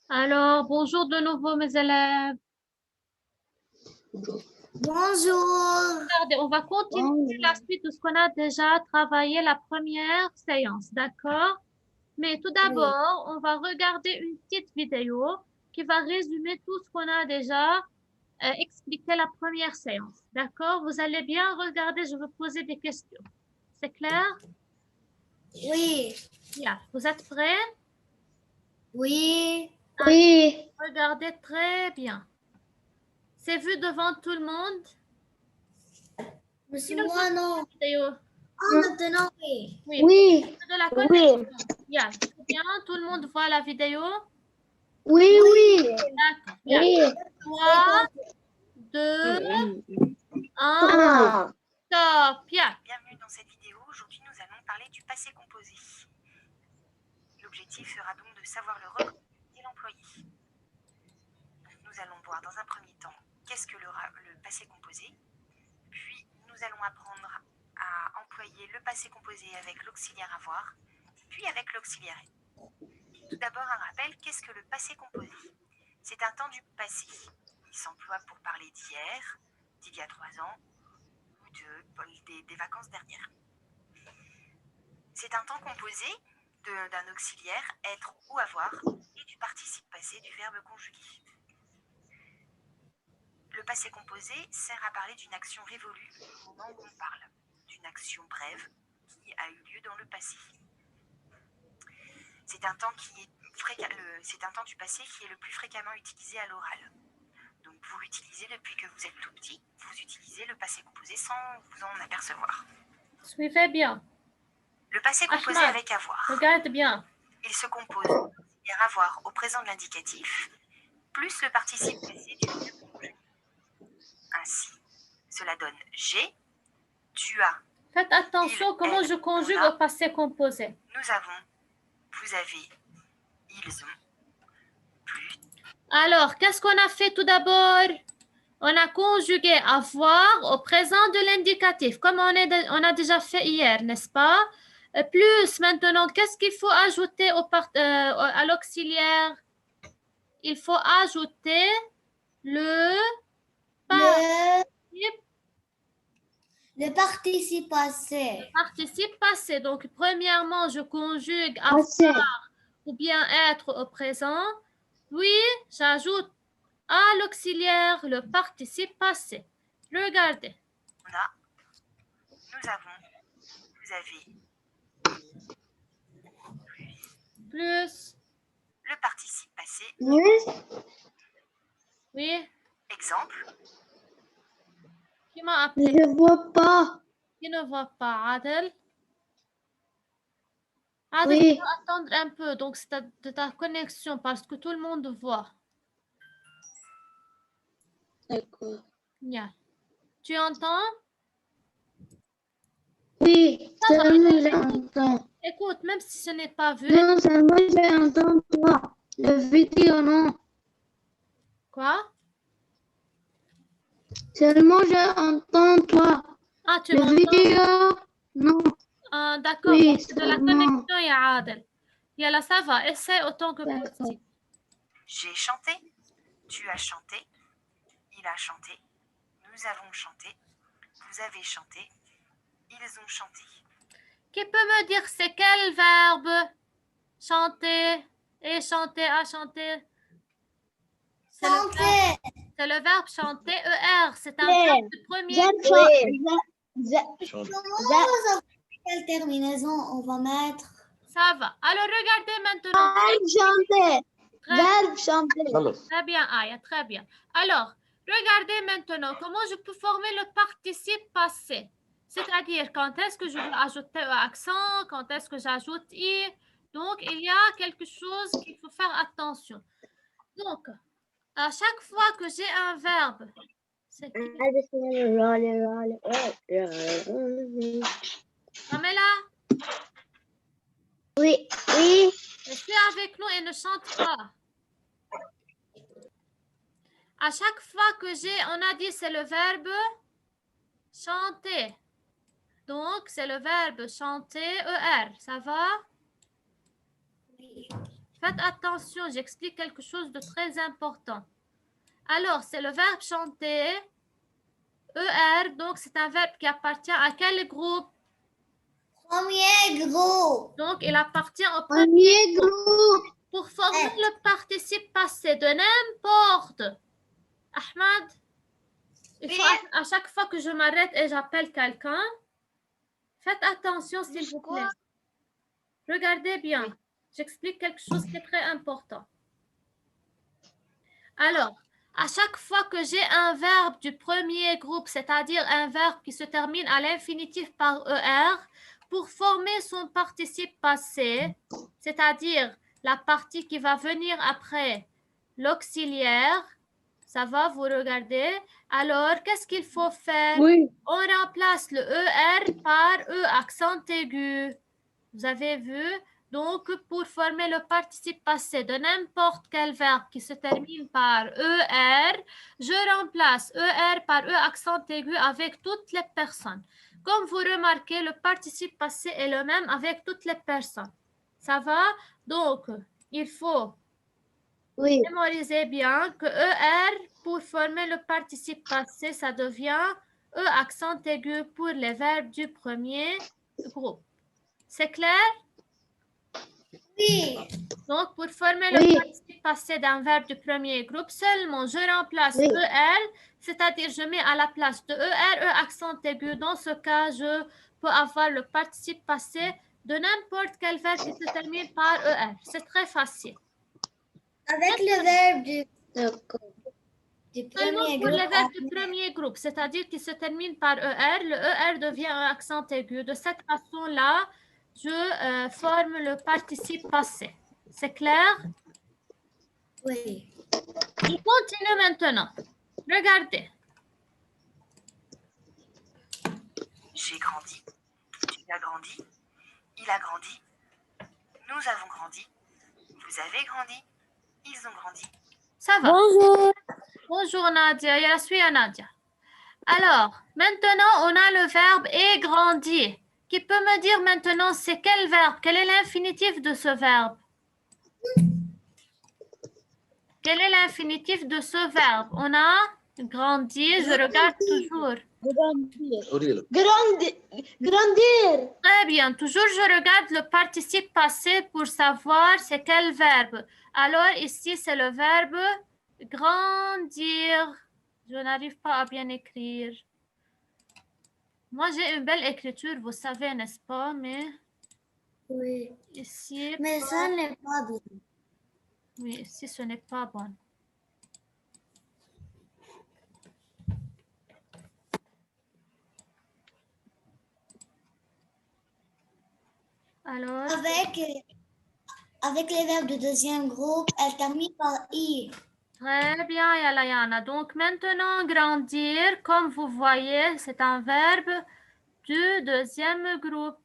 Alors, bonjour de nouveau mes élèves. Bonjour. Regardez, on va continuer la suite de ce qu'on a déjà travaillé la première séance, d'accord? Mais tout d'abord, on va regarder une petite vidéo qui va résumer tout ce qu'on a déjà expliqué la première séance, d'accord? Vous allez bien regarder, je vais poser des questions. C'est clair? Oui. Bien. Vous êtes prêts? Oui. Oui. Regardez très bien. C'est vu devant tout le monde? Monsieur, Qui ne voit moi pas non. la vidéo? Ah, maintenant, oui. Oui. Oui. De la connexion. Bien. C'est bien, tout le monde voit la vidéo? Oui, oui. D'accord. Bien. 3, 2, 1, stop. Bien. Bienvenue dans cette vidéo. Aujourd'hui, nous allons parler du passé composé. L'objectif sera donc de savoir le recruter et l'employer. Nous allons voir dans un premier temps qu'est-ce que le passé composé. Puis, nous allons apprendre à employer le passé composé avec l'auxiliaire avoir, puis avec l'auxiliaire être. Tout d'abord, un rappel, qu'est-ce que le passé composé? C'est un temps du passé. Il s'emploie pour parler d'hier, d'il y a 3 ans, ou des vacances dernières. C'est un temps composé d'un auxiliaire, être ou avoir, et du participe passé du verbe conjugué. Le passé composé sert à parler d'une action révolue au moment où on parle, d'une action brève qui a eu lieu dans le passé. C'est un temps du passé qui est le plus fréquemment utilisé à l'oral. Donc vous l'utilisez depuis que vous êtes tout petit, vous utilisez le passé composé sans vous en apercevoir. Suivez bien. Le passé composé Ahmad, avec avoir. regarde bien. Il se compose d'auxiliaire avoir au présent de l'indicatif, plus le participe passé du verbe conjugué. Ainsi, cela donne j'ai, tu as. Faites attention Il, comment elle, je conjugue on a. au passé composé. Nous avons, vous avez, ils ont, plus. Alors, qu'est-ce qu'on a fait tout d'abord? On a conjugué avoir au présent de l'indicatif, comme on a déjà fait hier, n'est-ce pas? Plus maintenant, qu'est-ce qu'il faut ajouter à l'auxiliaire? Il faut ajouter le participe passé. participe passé. Donc, premièrement, je conjugue avoir ou bien être au présent. Puis, j'ajoute à l'auxiliaire le participe passé. Regardez. On a, nous avons, vous avez, Plus. le participe passé. Oui. Exemple. Qui m'a appelé? Je vois pas. Qui ne voit pas? Adel? Adel, Oui. tu dois attendre un peu. Donc, c'est de ta connexion parce que tout le monde voit. D'accord. Bien. Tu entends? Oui, Ça va. seulement j'entends. Écoute, même si ce n'est pas vu. Non, seulement j'entends toi. Le vidéo, non. Quoi? Seulement j'entends toi. Ah, tu Le m'entends? vidéo, non. Ah, d'accord. Oui, Donc, c'est de la seulement. connexion, ya Adel. Yalla, ça va. Essaie autant que D'accord. possible. J'ai chanté, tu as chanté, il a chanté, nous avons chanté, vous avez chanté, ils ont chanté. Qui peut me dire c'est quel verbe? Chanter et chanter à chanter. C'est le verbe chanter, ER. C'est un verbe du premier. Quelle terminaison on va mettre? Ça va. Alors, regardez maintenant. Chanter. Très, Chanter. très bien, Aya, très bien. Alors, regardez maintenant comment je peux former le participe passé. C'est-à-dire, quand est-ce que je veux ajouter un accent, quand est-ce que j'ajoute i. Donc, il y a quelque chose qu'il faut faire attention. Donc, à chaque fois que j'ai un verbe, c'est Pamela, Oui, oui. restez avec nous et ne chante pas. À chaque fois que on a dit c'est le verbe chanter. Donc, c'est le verbe chanter, ER. Ça va? Oui. faites attention, j'explique quelque chose de très important. Alors, c'est le verbe chanter, ER, donc c'est un verbe qui appartient à quel groupe? Premier groupe. Donc, il appartient au Premier groupe. Pour former le participe passé de n'importe. Ahmad, il faut à chaque fois que je m'arrête et j'appelle quelqu'un, faites attention s'il vous plaît. Regardez bien. Oui. J'explique quelque chose qui est très important. Alors, à chaque fois que j'ai un verbe du premier groupe, c'est-à-dire un verbe qui se termine à l'infinitif par ER, pour former son participe passé, c'est-à-dire la partie qui va venir après l'auxiliaire, ça va, vous regardez. Alors, qu'est-ce qu'il faut faire? Oui. On remplace le ER par E accent aigu. Vous avez vu? Donc, pour former le participe passé de n'importe quel verbe qui se termine par ER, je remplace ER par E accent aigu avec toutes les personnes. Comme vous remarquez, le participe passé est le même avec toutes les personnes. Ça va? Donc, il faut mémoriser bien que ER, pour former le participe passé, ça devient E accent aigu pour les verbes du premier groupe. C'est clair? Oui. Donc, pour former le participe passé d'un verbe du premier groupe, seulement je remplace ER, c'est-à-dire je mets à la place de ER, E accent aigu. Dans ce cas, je peux avoir le participe passé de n'importe quel verbe qui se termine par ER. C'est très facile. Avec le verbe du premier pour groupe. les verbes du premier groupe, c'est-à-dire qui se termine par ER, le ER devient un accent aigu. De cette façon-là, je forme le participe passé. C'est clair? Oui. Je continue maintenant. Regardez. J'ai grandi. Tu as grandi. Il a grandi. Nous avons grandi. Vous avez grandi. Ils ont grandi. Ça va. Bonjour. Bonjour Nadia. Je suis Nadia. Alors, maintenant, on a le verbe est grandi. Qui peut me dire maintenant c'est quel verbe? Quel est l'infinitif de ce verbe? Quel est l'infinitif de ce verbe? On a grandi, je regarde toujours. Grandir. Très bien, toujours je regarde le participe passé pour savoir c'est quel verbe. Alors ici, c'est le verbe grandir. Je n'arrive pas à bien écrire. Moi, j'ai une belle écriture, vous savez, n'est-ce pas? Mais oui. Ici, mais ça n'est pas bien. Oui, ici, ce n'est pas bon. Alors, avec les verbes de deuxième groupe, elle termine par I. Très bien, Yalayana. Donc, maintenant, grandir, comme vous voyez, c'est un verbe du deuxième groupe.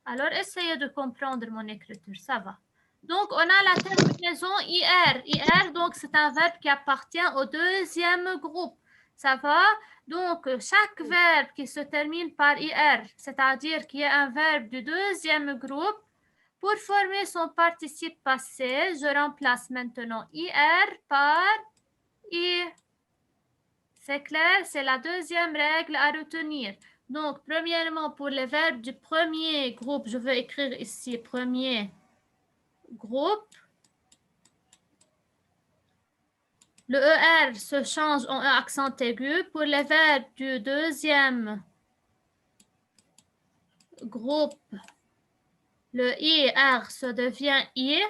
Alors, essayez de comprendre mon écriture, ça va. Donc, on a la terminaison IR. IR, donc, c'est un verbe qui appartient au deuxième groupe. Ça va? Donc, chaque verbe qui se termine par IR, c'est-à-dire qui est un verbe du deuxième groupe, pour former son participe passé, je remplace maintenant IR par I. C'est clair? C'est la deuxième règle à retenir. Donc, premièrement, pour les verbes du premier groupe, je vais écrire ici premier groupe. Le ER se change en un accent aigu. Pour les verbes du deuxième groupe, le IR se devient I.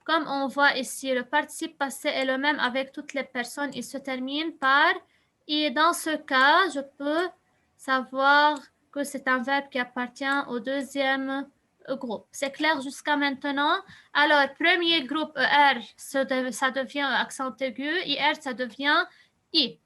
Comme on voit ici, le participe passé est le même avec toutes les personnes. Il se termine par I. Dans ce cas, je peux savoir que c'est un verbe qui appartient au deuxième groupe. C'est clair jusqu'à maintenant? Alors, premier groupe ER, ça devient accent aigu. IR, ça devient I.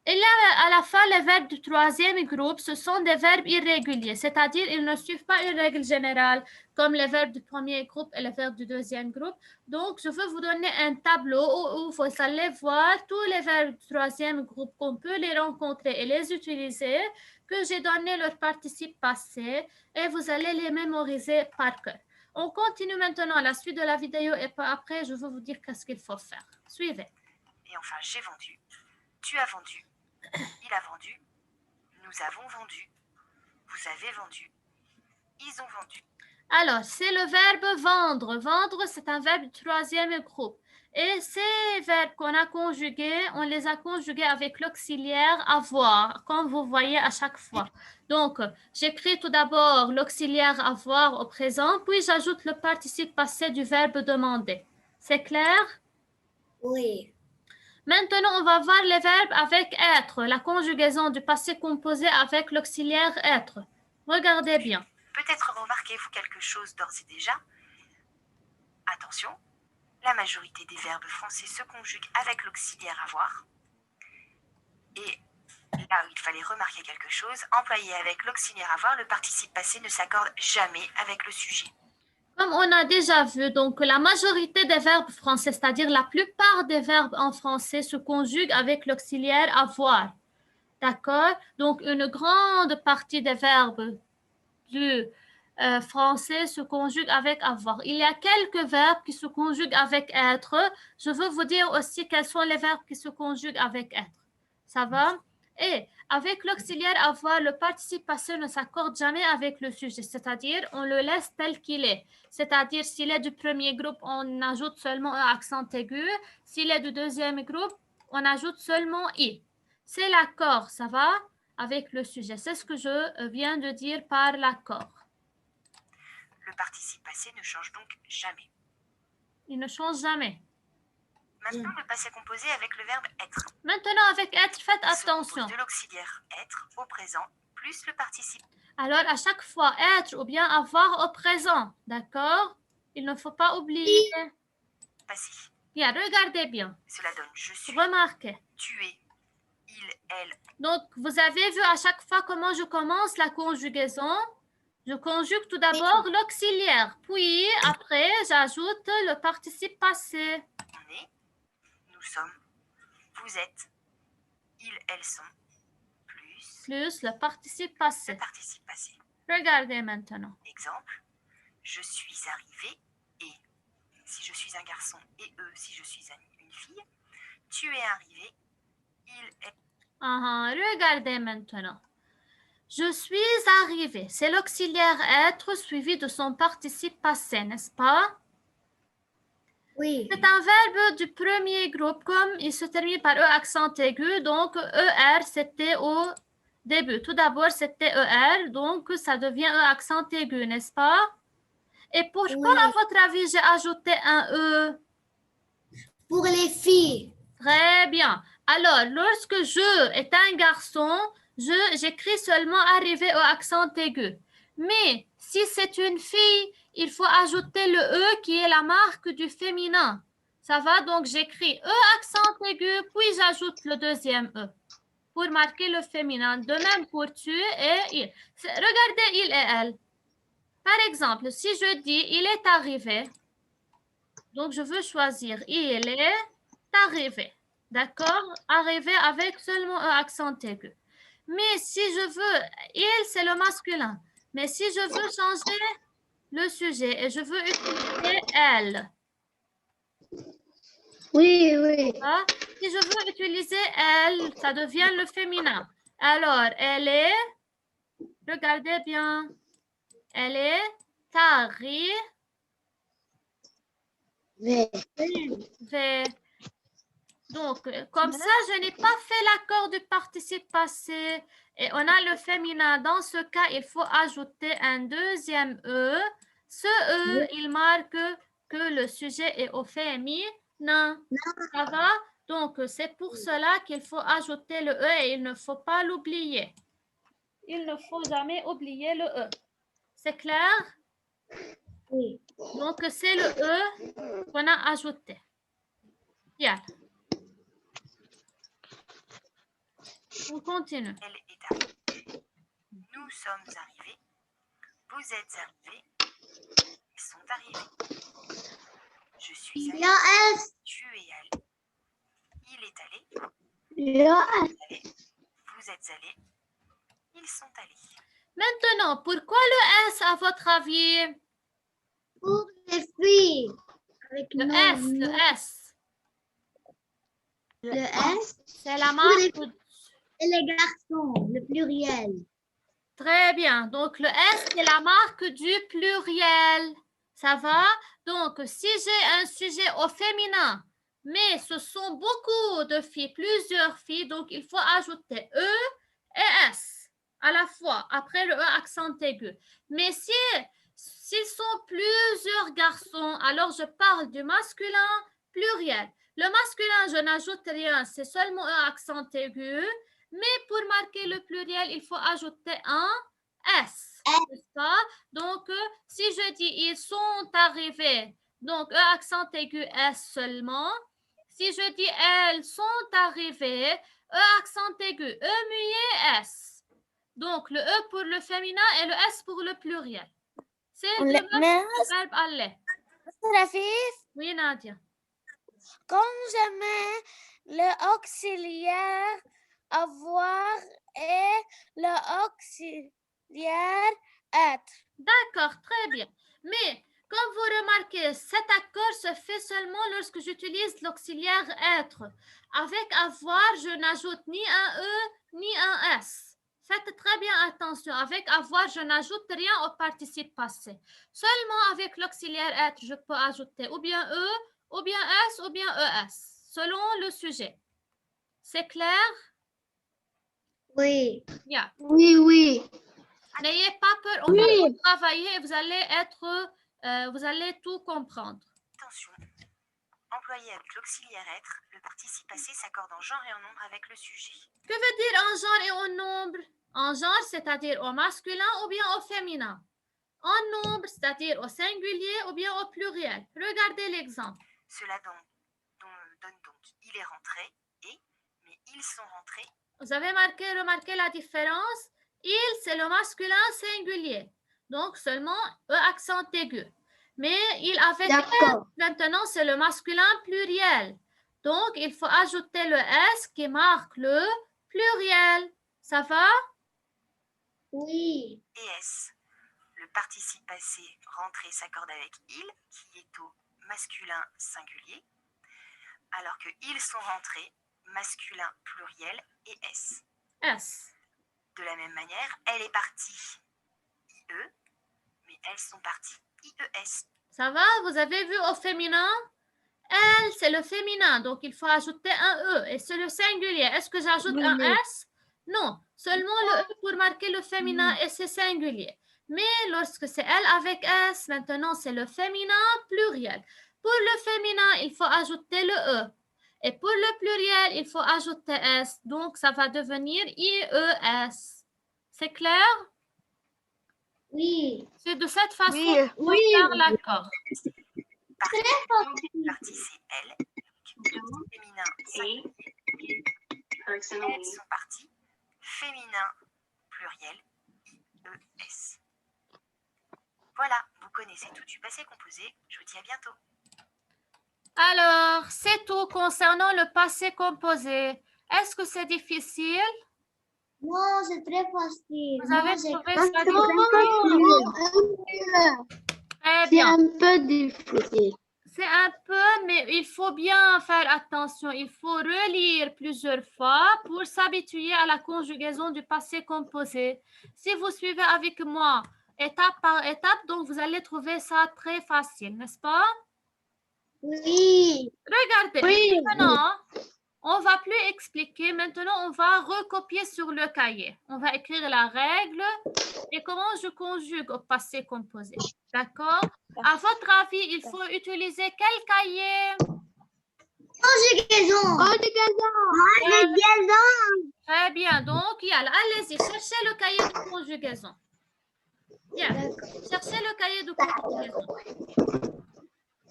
Et là, à la fin, les verbes du troisième groupe, ce sont des verbes irréguliers, c'est-à-dire ils ne suivent pas une règle générale comme les verbes du premier groupe et les verbes du deuxième groupe. Donc, je veux vous donner un tableau où vous allez voir tous les verbes du troisième groupe qu'on peut les rencontrer et les utiliser, que j'ai donné leur participe passé et vous allez les mémoriser par cœur. On continue maintenant la suite de la vidéo et après, je vais vous dire qu'est-ce qu'il faut faire. Suivez. Et enfin, j'ai vendu, tu as vendu, il a vendu, nous avons vendu, vous avez vendu, ils ont vendu. Alors, c'est le verbe vendre. Vendre, c'est un verbe du troisième groupe. Et ces verbes qu'on a conjugués, on les a conjugués avec l'auxiliaire avoir, comme vous voyez à chaque fois. Donc, j'écris tout d'abord l'auxiliaire avoir au présent, puis j'ajoute le participe passé du verbe demander. C'est clair? Oui. Maintenant, on va voir les verbes avec être, la conjugaison du passé composé avec l'auxiliaire être. Regardez bien. Peut-être remarquez-vous quelque chose d'ores et déjà. Attention, la majorité des verbes français se conjuguent avec l'auxiliaire avoir. Et là où il fallait remarquer quelque chose, employé avec l'auxiliaire avoir, le participe passé ne s'accorde jamais avec le sujet. Comme on a déjà vu, donc la majorité des verbes français, c'est-à-dire la plupart des verbes en français se conjuguent avec l'auxiliaire avoir. D'accord? Donc une grande partie des verbes du français se conjuguent avec avoir. Il y a quelques verbes qui se conjuguent avec être. Je veux vous dire aussi quels sont les verbes qui se conjuguent avec être. Ça va? Et avec l'auxiliaire avoir, le participe passé ne s'accorde jamais avec le sujet, c'est-à-dire on le laisse tel qu'il est. C'est-à-dire s'il est du premier groupe, on ajoute seulement un accent aigu. S'il est du deuxième groupe, on ajoute seulement i. C'est l'accord, ça va? Avec le sujet. C'est ce que je viens de dire par l'accord. Le participe passé ne change donc jamais. Il ne change jamais. Maintenant, le passé composé avec le verbe être. Maintenant, avec être, faites Il se attention. compose de l'auxiliaire être au présent plus le participe. Alors, à chaque fois, être ou bien avoir au présent. D'accord? Il ne faut pas oublier. Passé. Bien, regardez bien. Cela donne je suis, Remarquez. tu es, il, elle. Donc, vous avez vu à chaque fois comment je commence la conjugaison. Je conjugue tout d'abord l'auxiliaire. Puis, après, j'ajoute le participe passé. On est, nous sommes, vous êtes, ils, elles sont, Plus le participe le passé. participe passé. Regardez maintenant. Exemple, je suis arrivé et, si je suis un garçon, et eux, si je suis une fille, tu es arrivé, il est. Regardez maintenant. Je suis arrivé. C'est l'auxiliaire être suivi de son participe passé, n'est-ce pas? Oui. C'est un verbe du premier groupe, comme il se termine par E accent aigu, donc ER, c'était au début. Tout d'abord, c'était ER, donc ça devient E accent aigu, n'est-ce pas? Et pourquoi, Oui. à votre avis, j'ai ajouté un E? Pour les filles. Très bien. Alors, lorsque je est un garçon, j'écris seulement arrivé au accent aigu. Mais si c'est une fille, il faut ajouter le E qui est la marque du féminin. Ça va? Donc, j'écris E accent aigu, puis j'ajoute le deuxième E pour marquer le féminin. De même pour tu et il. Regardez il et elle. Par exemple, si je dis il est arrivé, donc je veux choisir il est arrivé. D'accord? Arrivé avec seulement un accent aigu. Mais si je veux, il, c'est le masculin. Mais si je veux changer le sujet et je veux utiliser elle. Oui, oui. Hein? Si je veux utiliser elle, ça devient le féminin. Alors, elle est, regardez bien, elle est arrivée. Donc, comme ça, je n'ai pas fait l'accord du participe passé et on a le féminin. Dans ce cas, il faut ajouter un deuxième E. Ce E, il marque que le sujet est au féminin. Ça va? Donc, c'est pour cela qu'il faut ajouter le E et il ne faut pas l'oublier. Il ne faut jamais oublier le E. C'est clair? Oui. Donc, c'est le E qu'on a ajouté. Bien. On continue. Elle est arrivée. Nous sommes arrivés. Vous êtes arrivés. Ils sont arrivés. Je suis allé. Tu es allé. Il est allé. Vous êtes allés. Ils sont allés. Maintenant, pourquoi le S à votre avis? Pour filles. Avec Le non, S, le non. S. Le S. C'est la Pour marque. Et les garçons, le pluriel. Très bien. Donc, le S, c'est la marque du pluriel. Ça va? Donc, si j'ai un sujet au féminin, mais ce sont beaucoup de filles, plusieurs filles, donc il faut ajouter E et S à la fois, après le E accent aigu. Mais s'ils sont plusieurs garçons, alors je parle du masculin pluriel. Le masculin, je n'ajoute rien, c'est seulement E accent aigu. Mais pour marquer le pluriel, il faut ajouter un S. N'est-ce pas? Donc, si je dis ils sont arrivés, donc E accent aigu S seulement. Si je dis elles sont arrivées, E accent aigu, E muet S. Donc, le E pour le féminin et le S pour le pluriel. C'est le verbe aller. Oui, Nadia. Quand je mets le auxiliaire avoir et le auxiliaire être. D'accord, très bien. Mais comme vous remarquez, cet accord se fait seulement lorsque j'utilise l'auxiliaire être. Avec avoir, je n'ajoute ni un E ni un S. Faites très bien attention. Avec avoir, je n'ajoute rien au participe passé. Seulement avec l'auxiliaire être, je peux ajouter ou bien E, ou bien S, ou bien ES, selon le sujet. C'est clair? Oui. Yeah. Oui, oui. N'ayez pas peur, on va tout travailler et vous allez tout comprendre. Attention, employé avec l'auxiliaire être, le participe passé s'accorde en genre et en nombre avec le sujet. Que veut dire en genre et en nombre? En genre, c'est-à-dire au masculin ou bien au féminin. En nombre, c'est-à-dire au singulier ou bien au pluriel. Regardez l'exemple. Cela donne donc il est rentré et mais ils sont rentrés. Vous avez remarqué la différence? Il, c'est le masculin singulier. Donc seulement E accent aigu. Mais il avec elle, maintenant, c'est le masculin pluriel. Donc, il faut ajouter le S qui marque le pluriel. Ça va? Oui. Et S. Le participe passé rentré s'accorde avec il, qui est au masculin singulier, alors que ils sont rentrés, masculin pluriel et S. S. De la même manière, elle est partie, IE, mais elles sont parties, IES. Ça va? Vous avez vu au féminin? Elle, c'est le féminin, donc il faut ajouter un E. Et c'est le singulier. Est-ce que j'ajoute un S? Non, seulement le E pour marquer le féminin et c'est singulier. Mais lorsque c'est elle avec S, maintenant c'est le féminin pluriel. Pour le féminin, il faut ajouter le E. Et pour le pluriel, il faut ajouter S. Donc ça va devenir IES. C'est clair? Oui. C'est de cette façon qu'on va faire l'accord. Partie c'est elle, féminin singulier. Elles sont parties, féminin pluriel, IES. Voilà, vous connaissez tout du passé composé. Je vous dis à bientôt. Alors, c'est tout concernant le passé composé. Est-ce que c'est difficile? Non, c'est très facile. Vous avez Non, trouvé c'est ça C'est difficile? Très bien. un peu difficile. C'est un peu, mais il faut bien faire attention. Il faut relire plusieurs fois pour s'habituer à la conjugaison du passé composé. Si vous suivez avec moi étape par étape, donc vous allez trouver ça très facile, n'est-ce pas? Oui. Regardez, Oui. maintenant, on va plus expliquer. Maintenant, on va recopier sur le cahier. On va écrire la règle et comment je conjugue au passé composé. D'accord? À votre avis, il faut utiliser quel cahier? conjugaison. Très bien. Donc, Yala, allez-y, cherchez le cahier de conjugaison. Bien. Cherchez le cahier de conjugaison.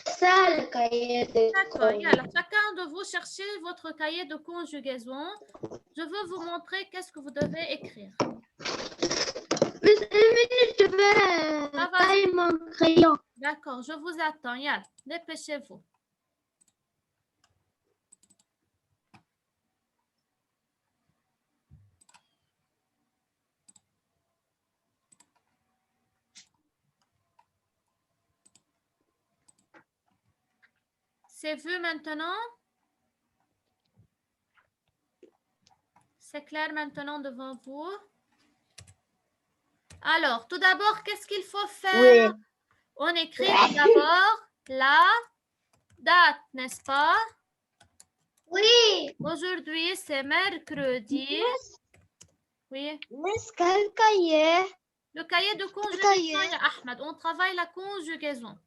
Ça, le cahier de D'accord. Yala, chacun de vous cherchez votre cahier de conjugaison. Je veux vous montrer qu'est-ce que vous devez écrire. Mais une minute, je vais tailler mon crayon. D'accord, je vous attends. Yala, dépêchez-vous. C'est vu maintenant? C'est clair maintenant devant vous? Alors, tout d'abord, qu'est-ce qu'il faut faire? Oui. On écrit tout d'abord la date, n'est-ce pas? Oui. Aujourd'hui, c'est mercredi. Oui. Miss, quel cahier? Le cahier de conjugaison, ya Ahmed, on travaille la conjugaison.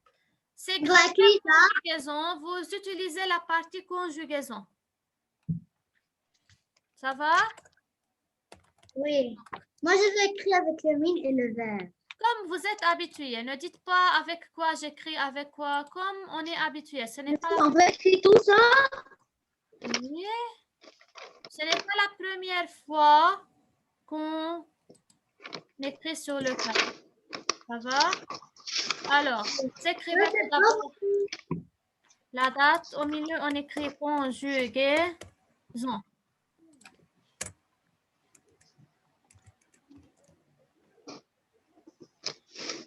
C'est On doit écrire ça. conjugaison, vous utilisez la partie conjugaison. Ça va? Oui. Moi, je vais écrire avec le mine et le vert. Comme vous êtes habitué, ne dites pas avec quoi j'écris, avec quoi, comme on est habitué. Ce n'est pas, On va écrire tout ça. Oui. Ce n'est pas la première fois qu'on écrit sur le cahier. Ça va? Alors, vous écrivez tout d'abord la date. Au milieu, on écrit conjugaison.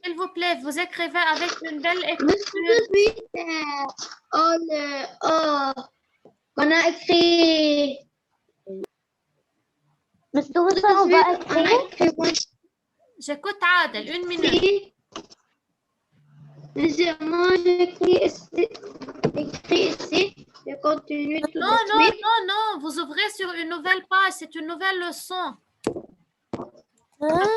S'il vous plaît, vous écrivez avec une belle écriture. On a écrit. Mais tout ça, on va écrire. J'écoute Adel, une minute. Deuxièmement, j'écris ici. Je continue tout Non, de non, suite. non, non. Vous ouvrez sur une nouvelle page. C'est une nouvelle leçon. Hein?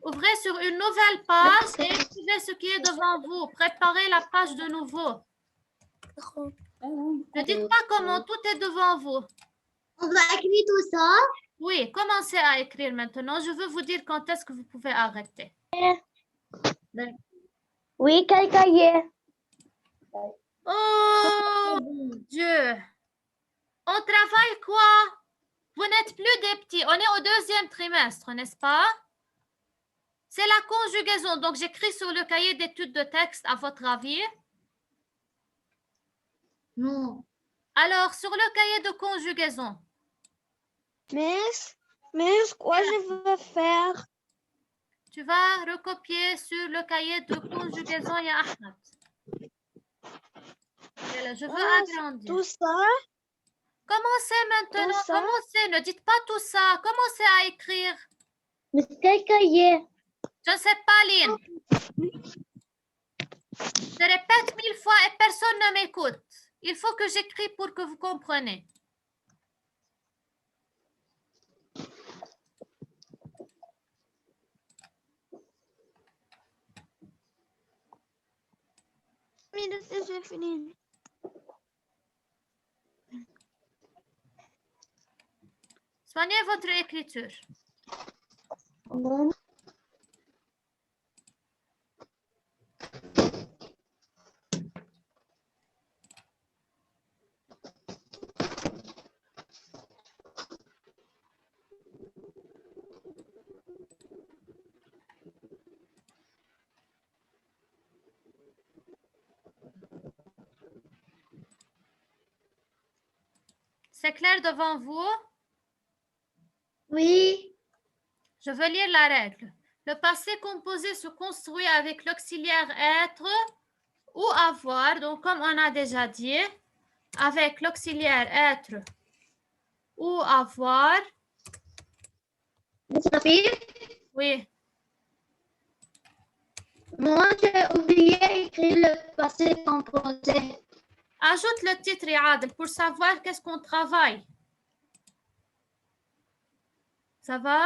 Ouvrez sur une nouvelle page et écrivez ce qui est devant vous. Préparez la page de nouveau. Ne dites pas comment tout est devant vous. On va écrire tout ça. Oui, commencez à écrire maintenant. Je veux vous dire quand est-ce que vous pouvez arrêter. Oui, quel cahier? Oh, Dieu. On travaille quoi? Vous n'êtes plus des petits. On est au 2e trimestre, n'est-ce pas? C'est la conjugaison. Donc, j'écris sur le cahier d'études de texte, à votre avis. Non. Alors, sur le cahier de conjugaison. Miss, quoi je veux faire? Tu vas recopier sur le cahier de conjugaison, ya Ahmed. Voilà, je veux agrandir. Tout ça? Commencez maintenant. Tout ça? Commencez. Ne dites pas tout ça. Commencez à écrire. Mais quel cahier? Je ne sais pas, Lynn. Je répète 1000 fois et personne ne m'écoute. Il faut que j'écris pour que vous compreniez. C'est fini. Soignez votre écriture. C'est clair devant vous? Oui. Je veux lire la règle. Le passé composé se construit avec l'auxiliaire être ou avoir. Donc, comme on a déjà dit, avec l'auxiliaire être ou avoir. Oui. Moi, j'ai oublié d'écrire le passé composé. Ajoute le titre, Adel, pour savoir qu'est-ce qu'on travaille. Ça va?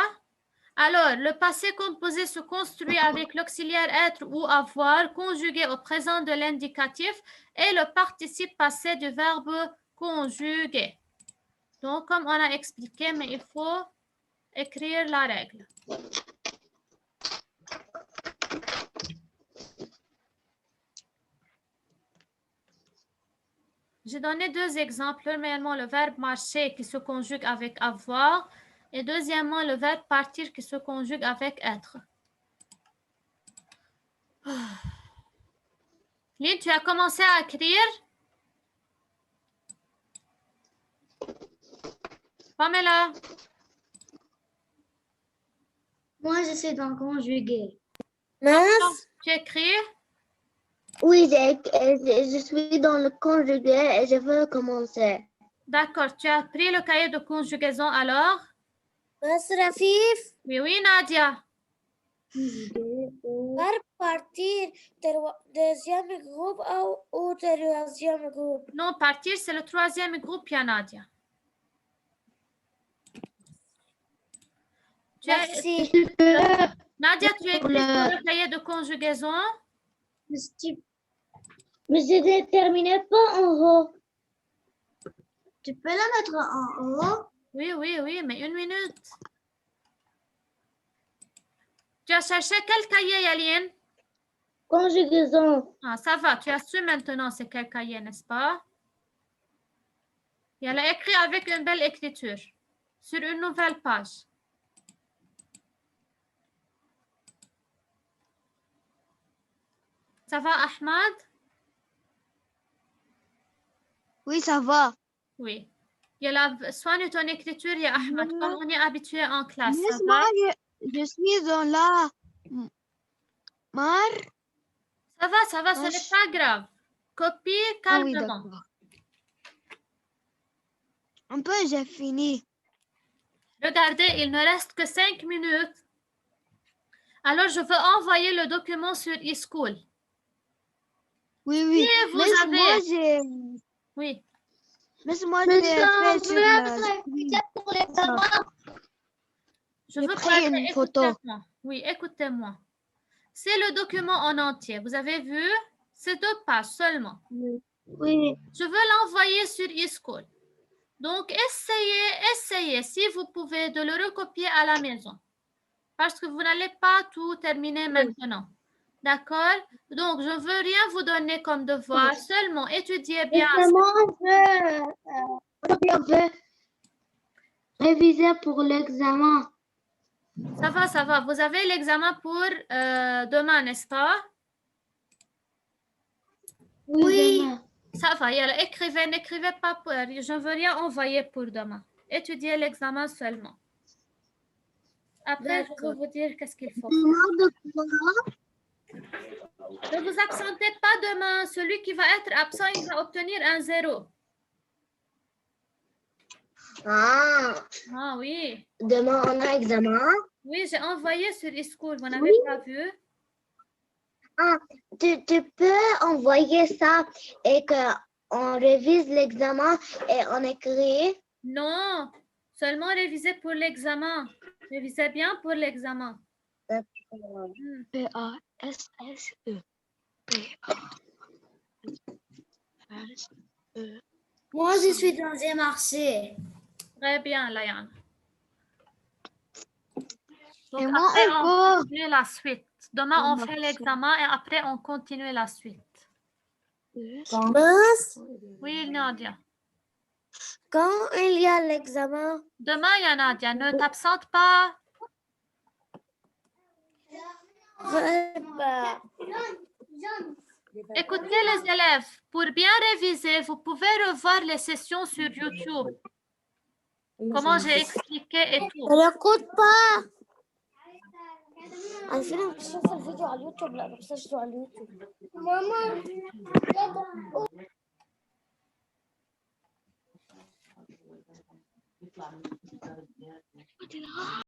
Alors, le passé composé se construit avec l'auxiliaire être ou avoir conjugué au présent de l'indicatif et le participe passé du verbe conjuguer. Donc, comme on a expliqué, mais il faut écrire la règle. J'ai donné 2 exemples. Premièrement, le verbe marcher qui se conjugue avec avoir. Et deuxièmement, le verbe partir qui se conjugue avec être. Lynn, tu as commencé à écrire? Pamela? Moi, j'essaie d'en conjuguer. Miss, Tu écris? Oui, je suis dans le conjugué et je veux commencer. D'accord, tu as pris le cahier de conjugaison alors? Miss Rafif, Oui, oui, Nadia. par partir deuxième groupe ou troisième groupe? Non, partir, c'est le troisième groupe, ya Nadia. Merci. Nadia, tu écris sur le cahier de conjugaison? Mais je ne terminais pas en haut. Tu peux la mettre en haut? Oui, oui, oui, mais une minute. Tu as cherché quel cahier, Yaline? Conjugaison. Ah, ça va, tu as su maintenant c'est quel cahier, n'est-ce pas? Et elle a écrit avec une belle écriture sur une nouvelle page. Ça va, Ahmad? Oui, ça va. Oui. Il y a la soigne ton écriture, il y a Ahmad, comme on est habitué en classe. Ça Miss, va? moi, je suis dans la mar. Ça va, ce n'est pas grave. Copie Ah oui, calmement. d'accord. Un peu, j'ai fini. Regardez, il ne reste que 5 minutes. Alors, je veux envoyer le document sur eSchool. Oui, oui. Et vous Miss, avez... moi, j'ai... Oui. Miss, moi, Mais j'ai ça, fait on sur peut la... réviser pour les savoir. Je J'ai veux pris parler, une photo. écoutez-moi. Oui, écoutez-moi. C'est le document en entier. Vous avez vu? C'est 2 pages seulement. Oui. Je veux l'envoyer sur eSchool. Donc, essayez, si vous pouvez, de le recopier à la maison. Parce que vous n'allez pas tout terminer maintenant. D'accord? Donc, je ne veux rien vous donner comme devoir, seulement étudiez bien. Justement, on veut réviser pour l'examen. Ça va, ça va. Vous avez l'examen pour demain, n'est-ce pas? Oui. Demain. Ça va, yalla, n'écrivez pas, je ne veux rien envoyer pour demain. Étudiez l'examen seulement. Après, je vais vous dire qu'est-ce qu'il faut. Ne vous absentez pas demain. Celui qui va être absent, il va obtenir un 0. Ah oui. Demain, on a examen. Oui, j'ai envoyé sur eSchool. Vous n'avez pas vu? Tu peux envoyer ça et qu'on révise l'examen et on écrit. Non, seulement réviser pour l'examen. Révisez bien pour l'examen. P-A-S-S-E. P-A-S-S-E. Moi, je suis dans un marché. Très bien, Layan. Donc, Et moi après, on encore. continue la suite. Demain, on fait l'examen et après, on continue la suite. Mince, Oui, Nadia. Quand il y a l'examen, Demain, il y a Nadia. Ne t'absente pas. Écoutez les élèves. Pour bien réviser, vous pouvez revoir les sessions sur YouTube. Comment j'ai expliqué et tout. ne l'écoute pas. على فكرة أنا بشوف الفيديو على اليوتيوب لا ما بسجله على اليوتيوب ماما